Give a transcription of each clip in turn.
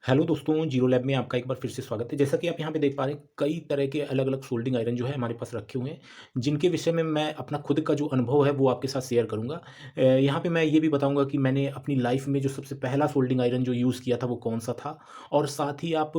Hello दोस्तों, zero lab में आपका एक बार फिर से स्वागत है। जैसा कि आप यहाँ पे देख पा रहे हैं, कई तरह के अलग-अलग सोल्डरिंग आयरन जो है हमारे पास रखे हुए हैं, जिनके विषय में मैं अपना खुद का जो अनुभव है वो आपके साथ शेयर करूँगा। यहाँ पे मैं ये भी बताऊँगा कि मैंने अपनी लाइफ़ में जो सबसे पहला सोल्डरिंग आयरन जो यूज़ किया था वो कौन-सा था, और साथ ही आप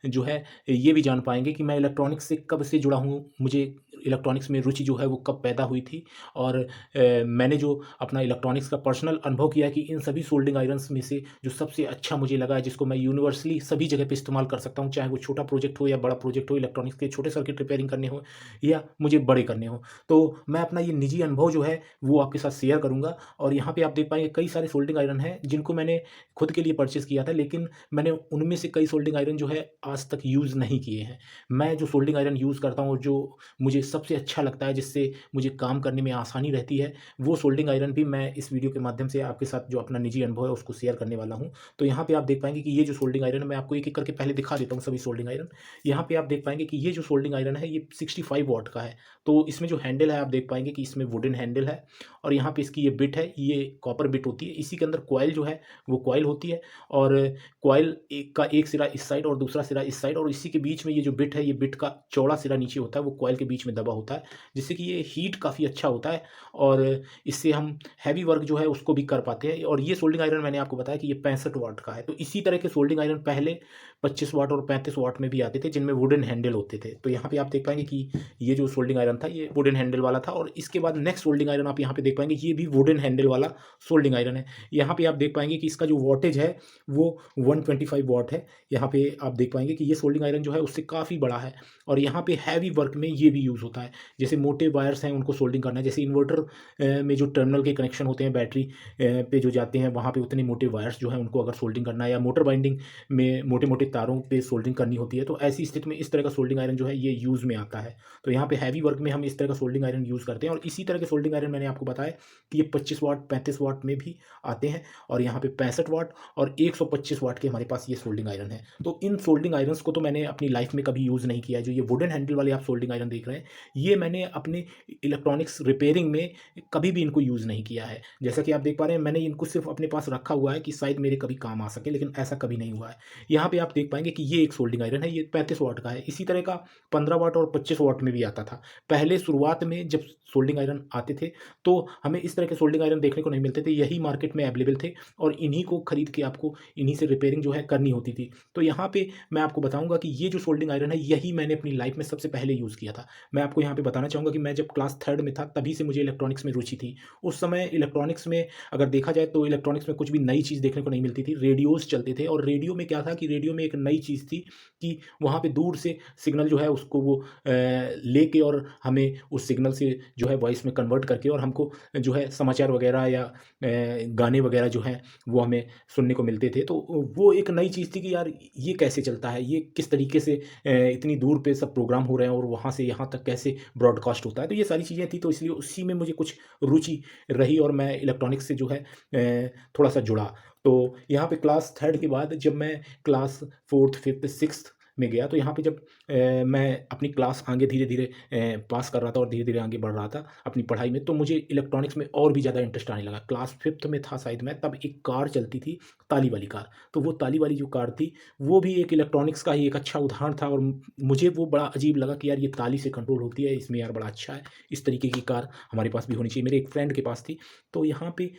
जो है ये भी जान पाएँगे कि मैं इलेक्ट्रॉनिक्स से कब से जुड़ा हूँ, मुझे इलेक्ट्रॉनिक्स में रुचि जो है वो कब पैदा हुई थी, और मैंने जो अपना इलेक्ट्रॉनिक्स का पर्सनल अनुभव किया कि इन सभी सोल्डरिंग आयरन्स में से जो सबसे अच्छा मुझे लगा है, जिसको मैं यूनिवर्सली सभी जगह पे इस्तेमाल कर सकता हूँ, चाहे वो छोटा प्रोजेक्ट हो या बड़ा प्रोजेक्ट हो, इलेक्ट्रॉनिक्स के छोटे सर्किट रिपेयरिंग करने हो या मुझे बड़े करने हो। तो मैं अपना ये निजी अनुभव जो है वो आपके साथ शेयर करूँगा, और यहाँ पे आप देख पाएँगे कई सारे सोल्डरिंग आयरन हैं जिनको मैंने खुद के लिए परचेज़ किया था, लेकिन मैंने उनमें से कई सोल्डरिंग आयरन जो है आज तक यूज़ नहीं किए हैं। मैं जो सोल्डरिंग आयरन यूज़ करता हूँ, जो मुझे सबसे अच्छा लगता है, जिससे मुझे काम करने में आसानी रहती है, वो सोल्डरिंग आयरन भी मैं इस वीडियो के माध्यम से आपके साथ जो अपना निजी अनुभव है उसको शेयर करने वाला हूँ। तो यहाँ पे आप देख पाएँगे कि ये जो सोल्डरिंग आयरन है, मैं आपको एक-एक करके पहले दिखा देता हूँ सभी सोल्डरिंग आयरन। यहाँ पे आप देख पाएँगे कि ये जो सोल्डरिंग आयरन है ये 65 वॉट का है। तो इसमें जो हैंडल है आप देख पाएँगे कि इसमें वुडन हैंडल है, और यहाँ पे इसकी ये बिट है, ये कॉपर बिट होती है। इसी के अंदर कॉइल जो है वो कॉइल होती है, और कॉइल एक का एक सिरा इस साइड और दूसरा सिरा इस साइड, और इसी के बीच में ये जो बिट है, ये बिट का चौड़ा सिरा नीचे होता है, वो कॉइल के बीच में दबा होता है, जिससे कि ये हीट काफ़ी अच्छा होता है, और इससे हम हैवी वर्क जो है उसको भी कर पाते हैं। और ये सोल्डरिंग आयरन मैंने आपको बताया कि ये 65 वाट का है। तो इसी तरह के सोल्डरिंग आयरन पहले 25 वाट और 35 वाट में भी आते थे, जिनमें वुडन हैंडल होते थे। तो यहाँ पे आप देख पाएँगे कि ये जो सोल्डरिंग आयरन था ये वुडन हैंडल वाला था, और इसके बाद नेक्स्ट सोल्डरिंग आयरन आप यहाँ पे देख पाएँगे, ये भी वुडन हैंडल वाला सोल्डरिंग आयरन है। यहाँ पे आप देख पाएँगे कि इसका जो वॉटेज है वो 125 वॉट है। यहाँ पे आप देख पाएँगे कि ये सोल्डरिंग आयरन जो है उससे काफ़ी बड़ा है, और यहाँ पे हैवी वर्क में ये भी यूज़ होता है। जैसे मोटे वायर्स हैं उनको सोल्डरिंग करना है, जैसे इन्वर्टर में जो टर्मिनल के कनेक्शन होते हैं बैटरी पे जो जाते हैं, वहाँ पे उतने मोटे वायर्स जो हैं उनको अगर सोल्डरिंग करना है, या मोटर बाइंडिंग में मोटे-मोटे तारों पे सोल्डरिंग करनी होती है, तो ऐसी स्थिति में इस तरह का सोल्डरिंग आयरन जो है ये यूज़ में आता है। तो यहाँ पे हैवी वर्क में हम इस तरह का सोल्डरिंग आयरन यूज़ करते हैं, और इसी तरह के सोल्डरिंग आयरन मैंने आपको बताया कि ये 25 वाट, 35 वाट में भी आते हैं, और यहाँ पे 65 वाट और 125 वाट के हमारे पास ये सोल्डरिंग आयरन है। तो इन सोल्डरिंग आयरन्स को तो मैंने अपनी लाइफ़ में कभी यूज़ नहीं किया है। जो ये वुडन हैंडल वाले आप सोल्डरिंग आयरन देख रहे हैं, ये मैंने अपने इलेक्ट्रॉनिक्स रिपेयरिंग में कभी भी इनको यूज़ नहीं किया है। जैसा कि आप देख पा रहे हैं, मैंने इनको सिर्फ़ अपने पास रखा हुआ है कि शायद मेरे कभी काम आ सके, लेकिन ऐसा कभी नहीं हुआ है। यहाँ पे आप देख पाएँगे कि ये एक सोल्डरिंग आयरन है, ये 35 वाट का है। इसी तरह का 15 वाट और 25 वाट में भी आता था। पहले शुरुआत में जब सोल्डरिंग आयरन आते थे, तो हमें इस तरह के सोल्डरिंग आयरन देखने को नहीं मिलते थे। यही मार्केट में अवेलेबल थे, और इन्हीं को खरीद के आपको इन्हीं से रिपेयरिंग जो है करनी होती थी। तो यहाँ पे मैं आपको बताऊँगा कि ये जो सोल्डरिंग आयरन है, यही मैंने अपनी लाइफ़ में सबसे पहले यूज़ किया था। मैं आपको यहाँ पे बताना चाहूँगा कि मैं जब क्लास 3rd में था, तभी से मुझे इलेक्ट्रॉनिक्स में रुचि थी। उस समय इलेक्ट्रॉनिक्स में अगर देखा जाए तो इलेक्ट्रॉनिक्स में कुछ भी नई चीज़ देखने को नहीं मिलती थी। रेडियोज़ चलते थे, और रेडियो में क्या था कि रेडियो में एक नई चीज़ थी कि वहाँ पे दूर से सिग्नल जो है उसको वो लेके, और हमें उस सिग्नल से जो है वॉइस में कन्वर्ट करके, और हमको जो है समाचार वगैरह या गाने वगैरह जो हैं वो हमें सुनने को मिलते थे। तो वो एक नई चीज़ थी कि यार ये कैसे चलता है? ये किस तरीके से इतनी दूर पे सब प्रोग्राम हो रहे हैं, और वहाँ से यहाँ तक कैसे ब्रॉडकास्ट होता है? तो ये सारी चीज़ें थी, तो इसलिए उसी में मुझे कुछ रुचि रही, और मैं इलेक्ट्रॉनिक्स से जो है थोड़ा-सा जुड़ा। तो यहाँ पे क्लास 3rd के बाद जब मैं क्लास 4th, 5th, 6th में गया, तो यहाँ पे जब मैं अपनी क्लास आगे धीरे-धीरे पास कर रहा था और धीरे-धीरे आगे बढ़ रहा था अपनी पढ़ाई में, तो मुझे इलेक्ट्रॉनिक्स में और भी ज़्यादा इंटरेस्ट आने लगा। क्लास 5th में था शायद मैं, तब एक कार चलती थी, ताली वाली कार। तो वो ताली वाली जो कार थी, वो भी एक इलेक्ट्रॉनिक्स का ही एक अच्छा उदाहरण था, और मुझे वो बड़ा अजीब लगा कि यार ये ताली से कंट्रोल होती है, इसमें यार बड़ा अच्छा है, इस तरीके की कार हमारे पास भी होनी चाहिए। मेरे एक फ्रेंड के पास थी। तो यहाँ पे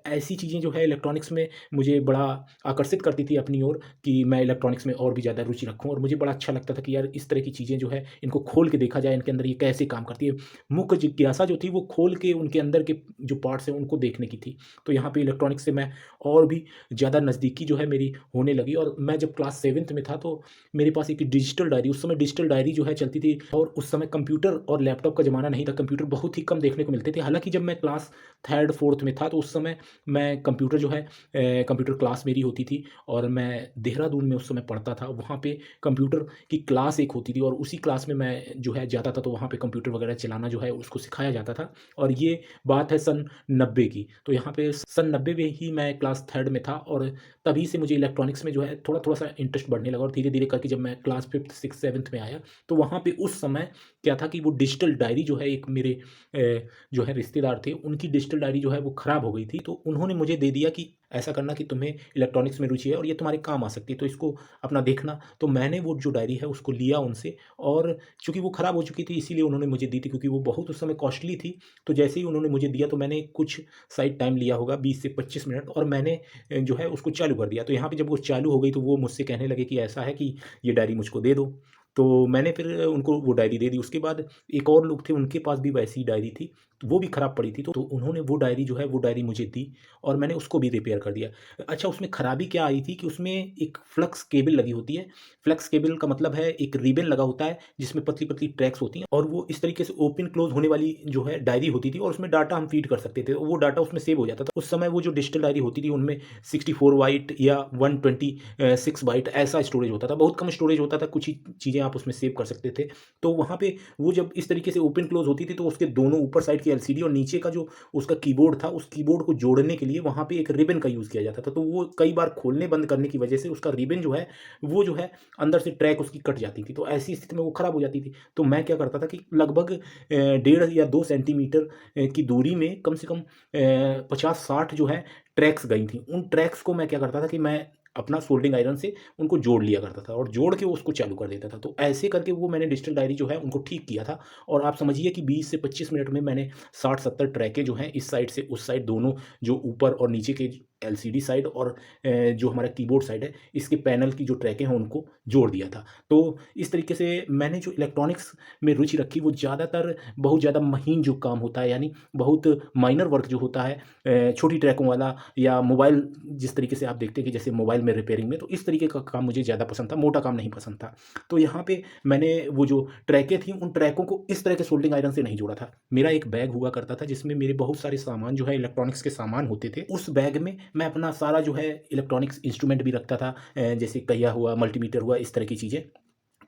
ऐसी चीज़ें जो है इलेक्ट्रॉनिक्स में मुझे बड़ा आकर्षित करती थी अपनी ओर, कि मैं इलेक्ट्रॉनिक्स में और भी ज़्यादा रुचि रखूँ, और मुझे बड़ा अच्छा लगता था कि यार इस तरह की चीज़ें जो है इनको खोल के देखा जाए, इनके अंदर ये कैसे काम करती है। मुख्य जिज्ञासा जो थी वो खोल के उनके अंदर के जो पार्ट्स हैं उनको देखने की थी। तो यहाँ पे इलेक्ट्रॉनिक्स से मैं और भी ज़्यादा नज़दीकी जो है मेरी होने लगी, और मैं जब क्लास 7th में था, तो मेरे पास एक डिजिटल डायरी, उस समय डिजिटल डायरी जो है चलती थी, और उस समय कंप्यूटर और लैपटॉप का ज़माना नहीं था, कंप्यूटर बहुत ही कम देखने को मिलते थे। हालाँकि जब मैं क्लास 3rd 4th में था, तो उस समय मैं कंप्यूटर जो है कंप्यूटर क्लास मेरी होती थी, और मैं देहरादून में उस समय पढ़ता था। वहाँ पे कंप्यूटर की क्लास एक होती थी, और उसी क्लास में मैं जो है जाता था, तो वहाँ पे कंप्यूटर वगैरह चलाना जो है उसको सिखाया जाता था, और ये बात है सन 90 की। तो यहाँ पे सन 90 में ही मैं क्लास 3rd में था, और तभी से मुझे इलेक्ट्रॉनिक्स में जो है थोड़ा-थोड़ा सा इंटरेस्ट बढ़ने लगा, और धीरे-धीरे करके जब मैं क्लास 5th, 6th, 7th में आया, तो वहाँ पे उस समय क्या था कि वो डिजिटल डायरी जो है एक मेरे जो है रिश्तेदार थे, उनकी डिजिटल डायरी जो है वो खराब हो गई थी, तो उन्होंने मुझे दे दिया कि ऐसा करना कि तुम्हें इलेक्ट्रॉनिक्स में रुचि है और ये तुम्हारे काम आ सकती है, तो इसको अपना देखना। तो मैंने वो जो डायरी है उसको लिया उनसे, और चूँकि वो ख़राब हो चुकी थी इसीलिए उन्होंने मुझे दी थी, क्योंकि वो बहुत उस समय कॉस्टली थी। तो जैसे ही उन्होंने मुझे दिया तो मैंने कुछ साइड टाइम लिया होगा 20 से 25 मिनट, और मैंने जो है उसको चालू कर दिया। तो यहाँ पे जब वो चालू हो गई तो वो मुझसे कहने लगे कि ऐसा है कि ये डायरी मुझको दे दो। तो मैंने फिर उनको वो डायरी दे दी। उसके बाद एक और लोग थे, उनके पास भी वैसी डायरी थी, तो वो भी ख़राब पड़ी थी। तो उन्होंने वो डायरी जो है वो डायरी मुझे दी, और मैंने उसको भी रिपेयर कर दिया। अच्छा, उसमें ख़राबी क्या आई थी कि उसमें एक फ्लक्स केबल लगी होती है। फ्लक्स केबल का मतलब है एक रिबन लगा होता है जिसमें पतली-पतली ट्रैक्स होती हैं, और वो इस तरीके से ओपन क्लोज़ होने वाली जो है डायरी होती थी, और उसमें डाटा हम फ़ीड कर सकते थे। वो डाटा उसमें सेव हो जाता था। उस समय वो जो डिजिटल डायरी होती थी उनमें 64 बाइट या 126 बाइट ऐसा स्टोरेज होता था। बहुत कम स्टोरेज होता था, कुछ ही चीज़ें आप उसमें सेव कर सकते थे। तो वहाँ पे वो जब इस तरीके से ओपन क्लोज़ होती थी तो उसके दोनों ऊपर साइड की एलसीडी और नीचे का जो उसका कीबोर्ड था, उस कीबोर्ड को जोड़ने के लिए वहाँ पे एक रिबन का यूज़ किया जाता था। तो वो कई बार खोलने बंद करने की वजह से उसका रिबन जो है, वो जो है अंदर से ट्रैक उसकी कट जाती थी। तो ऐसी स्थिति में वो खराब हो जाती थी। तो मैं क्या करता था कि लगभग 1.5 या 2 सेंटीमीटर की दूरी में कम से कम 50-60 जो है ट्रैक्स गई थी। उन ट्रैक्स को मैं क्या करता था कि मैं अपना सोल्डरिंग आयरन से उनको जोड़ लिया करता था, और जोड़ के उसको चालू कर देता था। तो ऐसे करके वो मैंने डिजिटल डायरी जो है उनको ठीक किया था। और आप समझिए कि 20 से 25 मिनट में मैंने 60-70 ट्रैकें जो हैं इस साइड से उस साइड, दोनों जो ऊपर और नीचे के एलसीडी साइड और जो हमारा कीबोर्ड साइड है, इसके पैनल की जो ट्रैकें हैं उनको जोड़ दिया था। तो इस तरीके से मैंने जो इलेक्ट्रॉनिक्स में रुचि रखी वो ज़्यादातर बहुत ज़्यादा महीन जो काम होता है, यानी बहुत माइनर वर्क जो होता है, छोटी ट्रैकों वाला, या मोबाइल जिस तरीके से आप देखते हैं कि जैसे मोबाइल में रिपेयरिंग में, तो इस तरीके का काम मुझे ज़्यादा पसंद था, मोटा काम नहीं पसंद था। तो यहाँ पे मैंने वो जो ट्रैकें थी उन ट्रैकों को इस तरह के सोल्डरिंग आयरन से नहीं जोड़ा था। मेरा एक बैग हुआ करता था जिसमें मेरे बहुत सारे सामान जो है इलेक्ट्रॉनिक्स के सामान होते थे। उस बैग में मैं अपना सारा जो है इलेक्ट्रॉनिक्स इंस्ट्रूमेंट भी रखता था, जैसे पहिया हुआ, मल्टीमीटर हुआ, इस तरह की चीज़ें।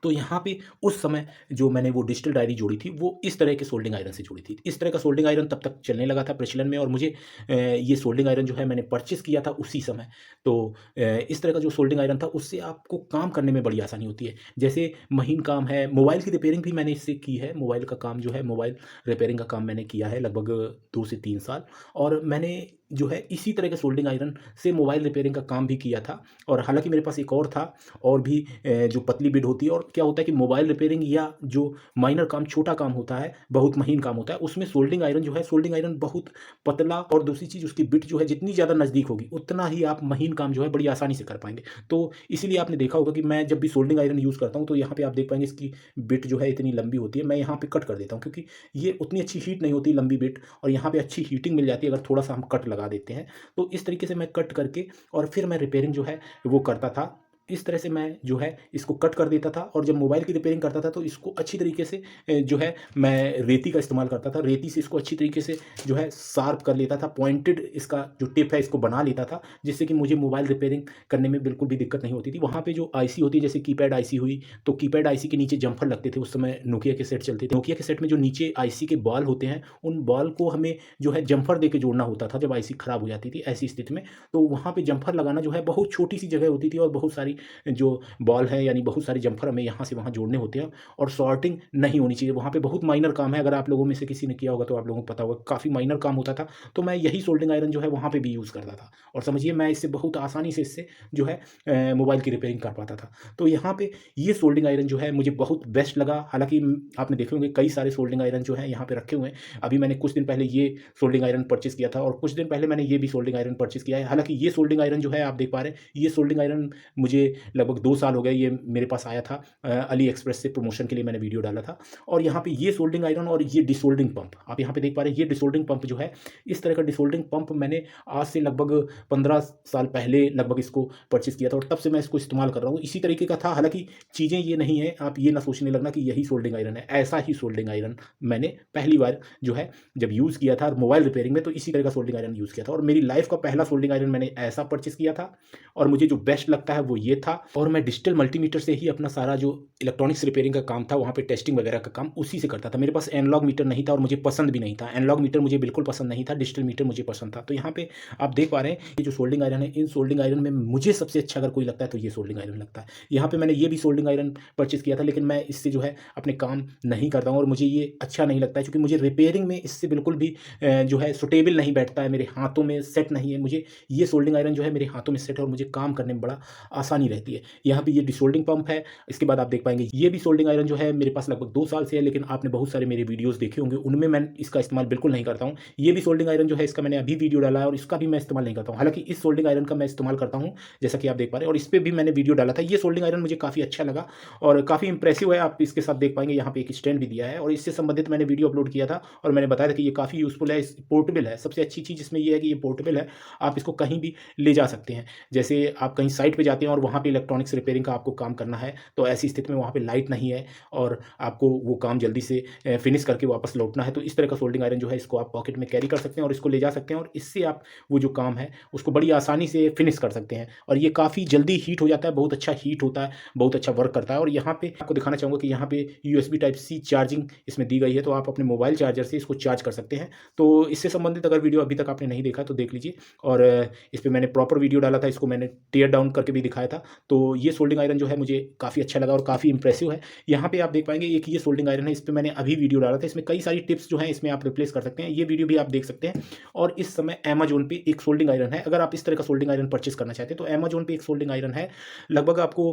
तो यहाँ पे उस समय जो मैंने वो डिजिटल डायरी जोड़ी थी वो इस तरह के सोल्डरिंग आयरन से जोड़ी थी। इस तरह का सोल्डरिंग आयरन तब तक चलने लगा था प्रचलन में, और मुझे ये सोल्डरिंग आयरन जो है मैंने परचेज़ किया था उसी समय। तो इस तरह का जो सोल्डरिंग आयरन था उससे आपको काम करने में बड़ी आसानी होती है। जैसे महीन काम है, मोबाइल की रिपेयरिंग भी मैंने इससे की है। मोबाइल का काम जो है, मोबाइल रिपेयरिंग का काम मैंने किया है लगभग 2 से 3 साल, और मैंने जो है इसी तरह के सोल्डरिंग आयरन से मोबाइल रिपेयरिंग का काम भी किया था। और हालाँकि मेरे पास एक और था, और भी जो पतली बिड होती है, और क्या होता है कि मोबाइल रिपेयरिंग या जो माइनर काम, छोटा काम होता है, बहुत महीन काम होता है, उसमें सोल्डरिंग आयरन जो है, सोल्डरिंग आयरन बहुत पतला, और दूसरी चीज़ उसकी बिट जो है जितनी ज़्यादा नज़दीक होगी उतना ही आप महीन काम जो है बड़ी आसानी से कर पाएँगे। तो इसीलिए आपने देखा होगा कि मैं जब भी सोल्डरिंग आयरन यूज़ करता हूँ तो यहाँ पे आप देख पाएँगे इसकी बिट जो है इतनी लंबी होती है। मैं यहाँ पे कट कर देता हूँ क्योंकि ये उतनी अच्छी हीट नहीं होती लंबी बिट, और यहाँ पे अच्छी हीटिंग मिल जाती है अगर थोड़ा-सा हम कट लगा देते हैं। तो इस तरीके से मैं कट करके और फिर मैं रिपेयरिंग जो है वो करता था। इस तरह से मैं जो है इसको कट कर देता था, और जब मोबाइल की रिपेयरिंग करता था तो इसको अच्छी तरीके से जो है मैं रेती का इस्तेमाल करता था। रेती से इसको अच्छी तरीके से जो है शार्प कर लेता था, पॉइंटेड इसका जो टिप है इसको बना लेता था, जिससे कि मुझे मोबाइल रिपेयरिंग करने में बिल्कुल भी दिक्कत नहीं होती थी। वहाँ पे जो आईसी होती है, जैसे कीपैड आईसी हुई, तो कीपैड आईसी के नीचे जम्फर लगते थे। उस समय नोकिया के सेट चलते थे। नोकिया के सेट में जो नीचे आईसी के बॉल होते हैं, उन बॉल को हमें जो है जम्फर देके जोड़ना होता था जब आईसी खराब हो जाती थी ऐसी स्थिति में। तो वहाँ पे जम्फर लगाना जो है बहुत छोटी-सी जगह होती थी, और बहुत सारी जो बॉल है, यानी बहुत सारे जम्फर हमें यहाँ से वहाँ जोड़ने होते हैं, और सॉर्टिंग नहीं होनी चाहिए। वहाँ पे बहुत माइनर काम है, अगर आप लोगों में से किसी ने किया होगा तो आप लोगों को पता होगा, काफ़ी माइनर काम होता था। तो मैं यही सोल्डरिंग आयरन जो है वहाँ पे भी यूज़ करता था, और समझिए मैं इससे बहुत आसानी से इससे जो है मोबाइल की रिपेयरिंग कर पाता था। तो यहाँ पे ये सोल्डरिंग आयरन जो है मुझे बहुत बेस्ट लगा। हालाँकि आपने देखे होंगे कई सारे सोल्डरिंग आयरन जो हैं यहाँ पे रखे हुए हैं। अभी मैंने कुछ दिन पहले ये सोल्डरिंग आयरन परचेज़ किया था, और कुछ दिन पहले मैंने ये भी सोल्डरिंग आयरन परचेज़ किया है। हालाँकि ये सोल्डरिंग आयरन जो है आप देख पा रहे हैं, ये सोल्डरिंग आयरन मुझे लगभग 2 साल हो गए, ये मेरे पास आया था अली एक्सप्रेस से, प्रमोशन के लिए मैंने वीडियो डाला था। और यहाँ पे ये सोल्डरिंग आयरन और ये डिसोल्डरिंग पंप आप यहाँ पे देख पा रहे हैं। ये डिसोल्डरिंग पंप जो है, इस तरह का डिसोल्डरिंग पंप मैंने आज से लगभग 15 साल पहले लगभग इसको परचेज़ किया था, और तब से मैं इसको इस्तेमाल कर रहा हूँ। इसी तरीके का था, हालाँकि चीज़ें ये नहीं है, आप ये ना सोचने लगना कि यही सोल्डरिंग आयरन है। ऐसा ही सोल्डरिंग आयरन मैंने पहली बार जो है जब यूज़ किया था मोबाइल रिपेयरिंग में, तो इसी तरह का सोल्डरिंग आयरन यूज़ किया था, और मेरी लाइफ़ का पहला सोल्डरिंग आयरन मैंने ऐसा परचेज़ किया था। और मुझे जो बेस्ट लगता है वो ये ये था और मैं डिजिटल मल्टीमीटर से ही अपना सारा जो इलेक्ट्रॉनिक्स रिपेयरिंग का काम था, वहाँ पे टेस्टिंग वगैरह का काम उसी से करता था। मेरे पास एनालॉग मीटर नहीं था और मुझे पसंद भी नहीं था। एनालॉग मीटर मुझे बिल्कुल पसंद नहीं था, डिजिटल मीटर मुझे पसंद था। तो यहाँ पे आप देख पा रहे हैं, ये जो सोल्डिंग आयरन है, इन सोल्डिंग आयरन में मुझे सबसे अच्छा अगर कोई लगता है तो ये सोल्डिंग आयरन लगता है। यहाँ पे मैंने ये भी सोल्डिंग आयरन परचेज़ किया था, लेकिन मैं इससे जो है अपने काम नहीं करता हूँ और मुझे ये अच्छा नहीं लगता है, क्योंकि मुझे रिपेयरिंग में इससे बिल्कुल भी जो है सूटेबल नहीं बैठता है, मेरे हाथों में सेट नहीं है। मुझे ये सोल्डिंग आयरन जो है मेरे हाथों में सेट है और मुझे काम करने में बड़ा आसानी रहती है। यहाँ पे ये डिसोल्डिंग पंप है, इसके बाद आप देख पाएँगे ये भी सोल्डिंग आयरन जो है मेरे पास लगभग 2 साल से है, लेकिन आपने बहुत सारे मेरे वीडियोज़ देखे होंगे, उनमें मैं इसका इस्तेमाल बिल्कुल नहीं करता हूँ। ये भी सोल्डिंग आयरन जो है, इसका मैंने अभी वीडियो डाला है और इसका भी मैं इस्तेमाल नहीं करता हूँ। हालाँकि इस सोल्डिंग आयरन का मैं इस्तेमाल करता हूँ, जैसा कि आप देख पा रहे हैं, और इस पे भी मैंने वीडियो डाला था। ये सोल्डिंग आयरन मुझे काफ़ी अच्छा लगा और काफ़ी इंप्रेसिव है। आप इसके साथ देख पाएँगे यहाँ पे एक स्टैंड भी दिया है और इससे संबंधित मैंने वीडियो अपलोड किया था और मैंने बताया था कि ये काफ़ी यूज़फुल है, पोर्टेबल है। सबसे अच्छी चीज़ इसमें ये है कि ये पोर्टेबल है, आप इसको कहीं भी ले जा सकते हैं। जैसे आप कहीं साइट पे जाते हैं और वहाँ पे इलेक्ट्रॉनिक्स रिपेयरिंग का आपको काम करना है, तो ऐसी स्थिति में वहाँ पे लाइट नहीं है और आपको वो काम जल्दी से फिनिश करके वापस लौटना है, तो इस तरह का सोल्डिंग आयरन जो है, इसको आप पॉकेट में कैरी कर सकते हैं और इसको ले जा सकते हैं और इससे आप वो जो काम है उसको बड़ी आसानी से फिनिश कर सकते हैं। और ये काफ़ी जल्दी हीट हो जाता है, बहुत अच्छा हीट होता है, बहुत अच्छा वर्क करता है। और यहाँ पे आपको दिखाना चाहूँगा कि यहाँ पे यूएसबी टाइप सी चार्जिंग इसमें दी गई है, तो आप अपने मोबाइल चार्जर से इसको चार्ज कर सकते हैं। तो इससे संबंधित अगर वीडियो अभी तक आपने नहीं देखा तो देख लीजिए। और इस पे मैंने प्रॉपर वीडियो डाला था, इसको मैंने टियर डाउन करके भी दिखाया था। तो ये सोल्डिंग आयरन जो है मुझे काफ़ी अच्छा लगा और काफ़ी इंप्रेसिव है। यहाँ पे आप देख पाएँगे एक ये सोल्डिंग आयरन है, इस पे मैंने अभी वीडियो डाला था। इसमें कई सारी टिप्स जो हैं इसमें आप रिप्लेस कर सकते हैं, ये वीडियो भी आप देख सकते हैं। और इस समय अमेज़न पे एक सोल्डिंग आयरन है, अगर आप इस तरह का सोल्डिंग आयरन परचेज़ करना चाहते हैं तो अमेज़न पे एक सोल्डिंग आयरन है, लगभग आपको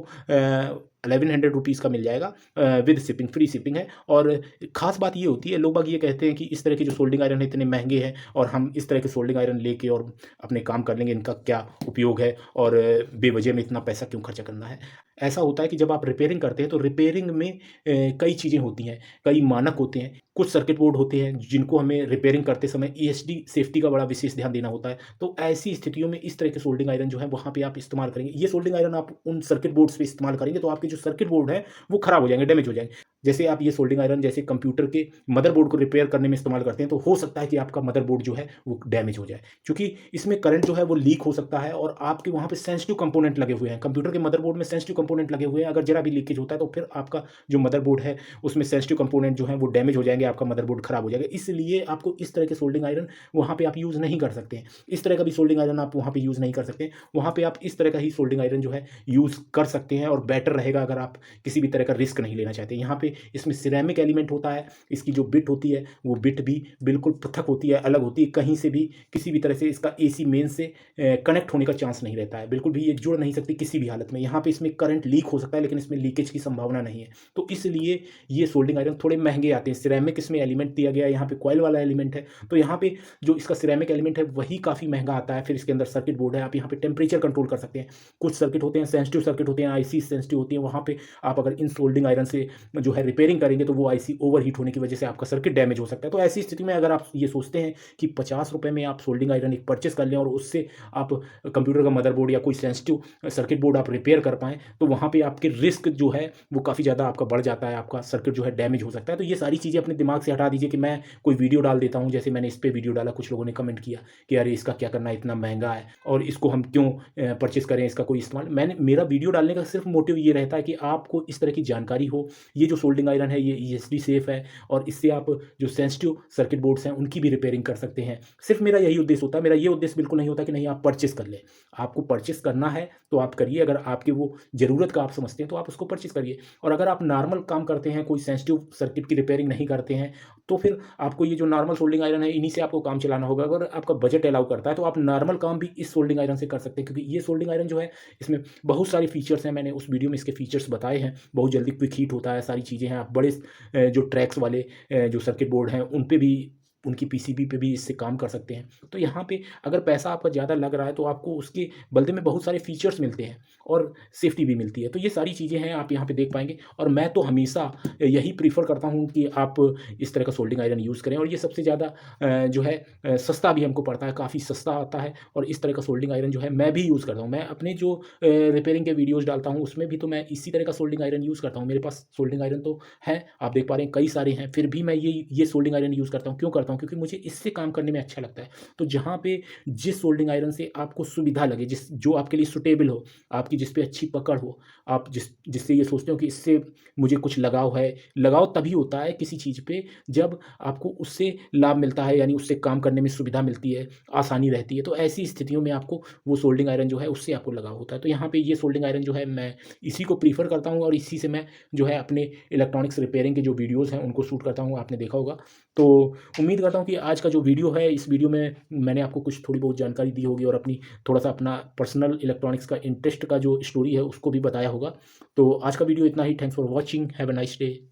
1100 रुपीज़ का मिल जाएगा, विद शिपिंग, फ्री शिपिंग है। और ख़ास बात ये होती है, लोग बाग ये कहते हैं कि इस तरह के जो सोल्डिंग आयरन है इतने महँगे हैं और हम इस तरह के सोल्डिंग आयरन लेके और अपने काम कर लेंगे, इनका क्या उपयोग है और बेवजह में इतना पैसा क्यों खर्चा करना है। ऐसा होता है कि जब आप रिपेयरिंग करते हैं तो रिपेयरिंग में कई चीज़ें होती हैं, कई मानक होते हैं, कुछ सर्किट बोर्ड होते हैं जिनको हमें रिपेयरिंग करते समय ईएसडी सेफ्टी का बड़ा विशेष ध्यान देना होता है। तो ऐसी स्थितियों में इस तरह के सोल्डिंग आयरन जो है वहाँ पे आप इस्तेमाल करेंगे। ये सोल्डिंग आयरन आप उन सर्किट बोर्ड्स पे इस्तेमाल करेंगे तो आपके जो सर्किट बोर्ड है वो खराब हो जाएँगे, डैमेज हो जाएँगे। जैसे आप ये सोल्डिंग आयरन जैसे कंप्यूटर के मदरबोर्ड को रिपेयर करने में इस्तेमाल करते हैं, तो हो सकता है कि आपका मदरबोर्ड जो है वो डैमेज हो जाए। क्योंकि इसमें करंट जो है वो लीक हो सकता है और आपके वहाँ पे सेंसिटिव कंपोनेंट लगे हुए हैं। कंप्यूटर के मदरबोर्ड में सेंसिटिव कंपोनेंट लगे हुए हैं, अगर ज़रा भी लीकेज होता है तो फिर आपका जो मदरबोर्ड है उसमें सेंसिटिव कंपोनेंट जो हैं वो डैमेज हो जाएँगे, आपका मदरबोर्ड खराब हो जाएगा। इसलिए आपको इस तरह के सोल्डिंग आयरन वहाँ पे आप यूज़ नहीं कर सकते हैं। इस तरह का भी सोल्डिंग आयरन आप वहाँ पे यूज़ नहीं कर सकते हैं। वहाँ पे आप इस तरह का ही सोल्डिंग आयरन जो है यूज़ कर सकते हैं और बेटर रहेगा, अगर आप किसी भी तरह का रिस्क नहीं लेना चाहते। यहाँ पे इसमें सिरेमिक एलिमेंट होता है, इसकी जो बिट होती है वो बिट भी बिल्कुल पृथक होती है, अलग होती है, कहीं से भी किसी भी तरह से इसका एसी मेन से कनेक्ट होने का चांस नहीं रहता है, बिल्कुल भी ये जुड़ नहीं सकती किसी भी हालत में। यहाँ पे इसमें करंट लीक हो सकता है लेकिन इसमें लीकेज की संभावना नहीं है, तो इसलिए ये सोल्डिंग आयरन थोड़े महंगे आते हैं। सिरेमिक इसमें एलिमेंट दिया गया है, यहाँ पे कॉइल वाला एलिमेंट है, तो यहाँ पे जो इसका सिरेमिक एलिमेंट है वही काफ़ी महंगा आता है। फिर इसके अंदर सर्किट बोर्ड है, आप यहाँ पे टेम्परेचर कंट्रोल कर सकते हैं। कुछ सर्किट होते हैं सेंसिटिव सर्किट होते हैं, आईसी सेंसिटिव होती है, वहाँ पे आप अगर इन सोल्डिंग आयरन से जो है रिपेयरिंग करेंगे तो वो आईसी ओवरहीट होने की वजह से आपका सर्किट डैमेज हो सकता है। तो ऐसी स्थिति में अगर आप ये सोचते हैं कि 50 रुपए में आप सोल्डिंग आयरन एक परचेज़ कर लें और उससे आप कंप्यूटर का मदरबोर्ड या कोई सेंसिटिव सर्किट बोर्ड आप रिपेयर कर पाएँ, तो वहाँ पे आपके रिस्क जो है वो काफ़ी ज़्यादा आपका बढ़ जाता है, आपका सर्किट जो है डैमेज हो सकता है। तो ये सारी चीज़ें अपने दिमाग से हटा दीजिए कि मैं कोई वीडियो डाल देता हूँ, जैसे मैंने इस पे वीडियो डाला, कुछ लोगों ने कमेंट किया कि अरे इसका क्या करना है, इतना महँगा है और इसको हम क्यों परचेज़ करें, इसका कोई इस्तेमाल। मेरा वीडियो डालने का सिर्फ मोटिव ये रहता है कि आपको इस तरह की जानकारी हो। ये जो सोल्डिंग आयरन है ये ईएसडी सेफ है और इससे आप जो सेंसिटिव सर्किट बोर्ड्स हैं उनकी भी रिपेयरिंग कर सकते हैं। सिर्फ मेरा यही उद्देश्य होता है, मेरा ये उद्देश्य बिल्कुल नहीं होता कि नहीं आप परचेज़ कर लें। आपको परचेज़ करना है तो आप करिए, अगर आपकी वो ज़रूरत का आप समझते हैं तो आप उसको परचेज़ करिए। और अगर आप नॉर्मल काम करते हैं, कोई सेंसिटिव सर्किट की रिपेयरिंग नहीं करते हैं, तो फिर आपको ये जो नॉर्मल सोल्डिंग आयरन है इन्हीं से आपको काम चलाना होगा। अगर आपका बजट अलाउ करता है तो आप नॉर्मल काम भी इस सोल्डिंग आयरन से कर सकते हैं, क्योंकि ये सोल्डिंग आयरन जो है इसमें बहुत सारे फीचर्स हैं, मैंने उस वीडियो में इसके फीचर्स बताए हैं। बहुत जल्दी क्विक हीट होता है, सारी चीज़ें हैं। आप बड़े जो ट्रैक्स वाले जो सर्किट बोर्ड हैं उन पे भी, उनकी पीसीबी पे भी इससे काम कर सकते हैं। तो यहाँ पे अगर पैसा आपका ज़्यादा लग रहा है तो आपको उसके बदले में बहुत सारे फीचर्स मिलते हैं और सेफ्टी भी मिलती है। तो ये सारी चीज़ें हैं, आप यहाँ पे देख पाएँगे। और मैं तो हमेशा यही प्रेफ़र करता हूँ कि आप इस तरह का सोल्डिंग आयरन यूज़ करें, और ये सबसे ज़्यादा जो है सस्ता भी हमको पड़ता है, काफ़ी सस्ता आता है। और इस तरह का सोल्डिंग आयरन जो है मैं भी यूज़ करता हूँ। मैं अपने जो रिपेयरिंग के वीडियोज़ डालता हूँ उसमें भी तो मैं इसी तरह का सोल्डिंग आयरन यूज़ करता हूँ। मेरे पास सोल्डिंग आयरन तो है, आप देख पा रहे हैं कई सारे हैं, फिर भी मैं ये सोल्डिंग आयरन यूज़ करता हूँ। क्यों करता हूँ? करता हूँ क्योंकि मुझे इससे काम करने में अच्छा लगता है। तो जहाँ पे जिस सोल्डरिंग आयरन से आपको सुविधा लगे, जो आपके लिए सूटेबल हो, आपकी जिस पे अच्छी पकड़ हो, आप जिससे ये सोचते हो कि इससे मुझे कुछ लगाव है। लगाव तभी होता है किसी चीज़ पे जब आपको उससे लाभ मिलता है, यानी उससे काम करने में सुविधा मिलती है, आसानी रहती है। तो ऐसी स्थितियों में आपको वो सोल्डरिंग आयरन जो है उससे आपको लगाव होता है। तो यहाँ पे ये सोल्डरिंग आयरन जो है मैं इसी को प्रेफ़र करता हूँ और इसी से मैं जो है अपने इलेक्ट्रॉनिक्स रिपेयरिंग के जो वीडियोज़ हैं उनको शूट करता हूँ, आपने देखा होगा। तो उम्मीद करता हूँ कि आज का जो वीडियो है, इस वीडियो में मैंने आपको कुछ थोड़ी बहुत जानकारी दी होगी और थोड़ा-सा अपना पर्सनल इलेक्ट्रॉनिक्स का इंटरेस्ट का जो स्टोरी है उसको भी बताया होगा। तो आज का वीडियो इतना ही। Thanks for watching. Have a nice day.